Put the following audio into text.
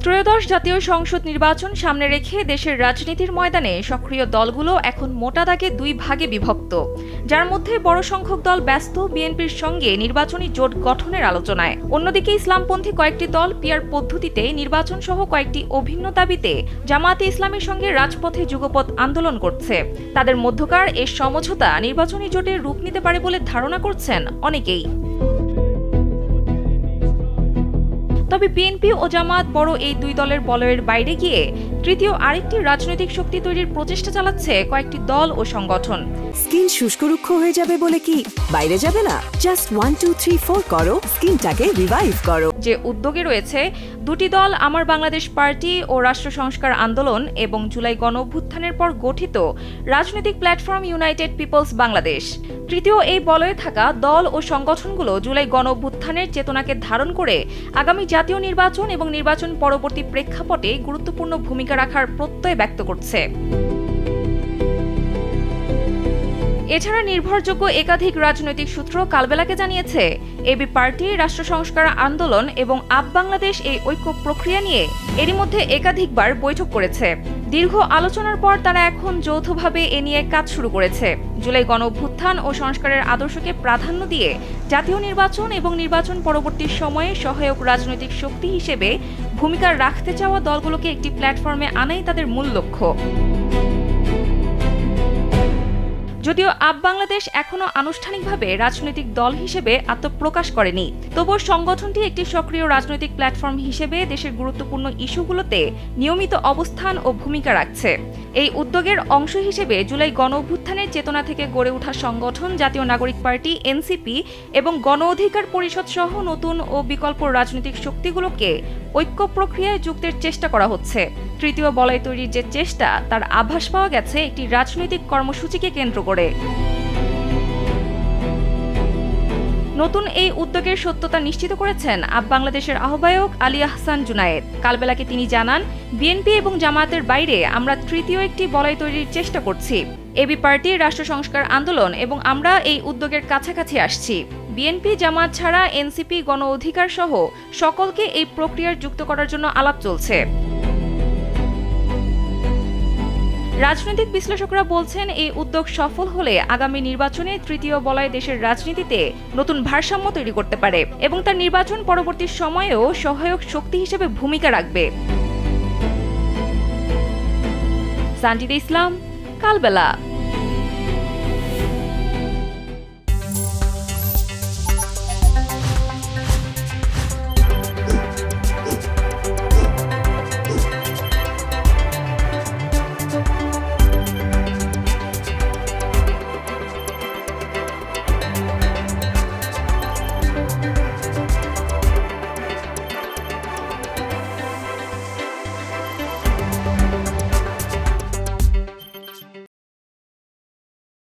ত্রয়োদশ জাতীয় সংসদ নির্বাচন সামনে রেখে দেশের রাজনীতির ময়দানে সক্রিয় দলগুলো এখন মোটা দাগে দুই ভাগে বিভক্ত, যার মধ্যে বড় সংখ্যক দল ব্যস্ত বিএনপির সঙ্গে নির্বাচনী জোট গঠনের আলোচনায়। অন্যদিকে ইসলামপন্থী কয়েকটি দল পিআর পদ্ধতিতে নির্বাচন সহ কয়েকটি অভিন্ন দাবিতে জামায়াতে ইসলামীর সঙ্গে রাজপথে যুগপৎ আন্দোলন করছে। তাদের মধ্যকার এ সমঝোতা নির্বাচনী জোটের রূপ নিতে পারে বলে ধারণা করছেন অনেকেই। তবে বিএনপি ও জামায়াত বড় এই দুই দলের বলয়ের বাইরে গিয়ে তৃতীয় আরেকটি রাজনৈতিক শক্তি তৈরির প্রচেষ্টা চালাচ্ছে কয়েকটি দল ও সংগঠন। স্কিন শুষ্করুক্ষ হয়ে যাবে বলে কি বাইরে যাবে না? জাস্ট 1 2 3 4 করো, স্কিনটাকে রিভাইভ করো। যে উদ্যোগে রয়েছে দুটি দল, আমার বাংলাদেশ পার্টি ও রাষ্ট্র সংস্কার আন্দোলন এবং জুলাই গণঅভ্যুত্থানের পর গঠিত রাজনৈতিক প্ল্যাটফর্ম ইউনাইটেড পিপলস বাংলাদেশ। তৃতীয় এই বলয়ে থাকা দল ও সংগঠনগুলো জুলাই গণঅভ্যুত্থানের চেতনাকে ধারণ করে আগামী জাতীয় নির্বাচন এবং নির্বাচন পরবর্তী প্রেক্ষাপটে গুরুত্বপূর্ণ ভূমিকা রাখার প্রত্যয় ব্যক্ত করছে। এছাড়া নির্ভরযোগ্য একাধিক রাজনৈতিক সূত্র কালবেলাকে জানিয়েছে, এবি পার্টি, রাষ্ট্র সংস্কার আন্দোলন এবং আপ বাংলাদেশ এই ঐক্য প্রক্রিয়া নিয়ে এরই মধ্যে একাধিকবার বৈঠক করেছে। দীর্ঘ আলোচনার পর তারা এখন যৌথভাবে এ নিয়ে কাজ শুরু করেছে। জুলাই গণঅভ্যুত্থান ও সংস্কারের আদর্শকে প্রাধান্য দিয়ে জাতীয় নির্বাচন এবং নির্বাচন পরবর্তী সময়ে সহায়ক রাজনৈতিক শক্তি হিসেবে ভূমিকা রাখতে চাওয়া দলগুলোকে একটি প্ল্যাটফর্মে আনাই তাদের মূল লক্ষ্য। যদিও আপ বাংলাদেশ এখনো আনুষ্ঠানিকভাবে রাজনৈতিক দল হিসেবে আত্মপ্রকাশ করেনি, তবুও সংগঠনটি একটি সক্রিয় রাজনৈতিক প্ল্যাটফর্ম হিসেবে দেশের গুরুত্বপূর্ণ ইস্যুগুলোতে নিয়মিত অবস্থান ও ভূমিকা রাখছে। এই উদ্যোগের অংশ হিসেবে জুলাই গণঅভ্যুত্থানের চেতনা থেকে গড়ে ওঠা সংগঠন জাতীয় নাগরিক পার্টি এনসিপি এবং গণ অধিকার পরিষদ সহ নতুন ও বিকল্প রাজনৈতিক শক্তিগুলোকে ঐক্য প্রক্রিয়ায় যুক্তের চেষ্টা করা হচ্ছে। তৃতীয় বলয় তৈরির যে চেষ্টা, তার আভাস পাওয়া গেছে একটি রাজনৈতিক কর্মসূচিকে কেন্দ্র করে। নতুন এই উদ্যোগের সত্যতা নিশ্চিত করেছেন আপ বাংলাদেশের আহ্বায়ক আলী আহসান জুনায়েদ। কালবেলাকে তিনি জানান, বিএনপি এবং জামায়াতের বাইরে আমরা তৃতীয় একটি বলয় তৈরির চেষ্টা করছি। এবি পার্টি, রাষ্ট্র সংস্কার আন্দোলন এবং আমরা এই উদ্যোগের কাছাকাছি আসছি। বিএনপি, জামায়াত ছাড়া এনসিপি, গণ অধিকার সহ সকলকে এই প্রক্রিয়ায় যুক্ত করার জন্য আলাপ চলছে। রাজনৈতিক বিশ্লেষকরা বলছেন, এই উদ্যোগ সফল হলে আগামী নির্বাচনে তৃতীয় বলয় দেশের রাজনীতিতে নতুন ভারসাম্য তৈরি করতে পারে এবং তার নির্বাচন পরবর্তী সময়েও সহায়ক শক্তি হিসেবে ভূমিকা রাখবে। সানজিদা ইসলাম, কালবেলা।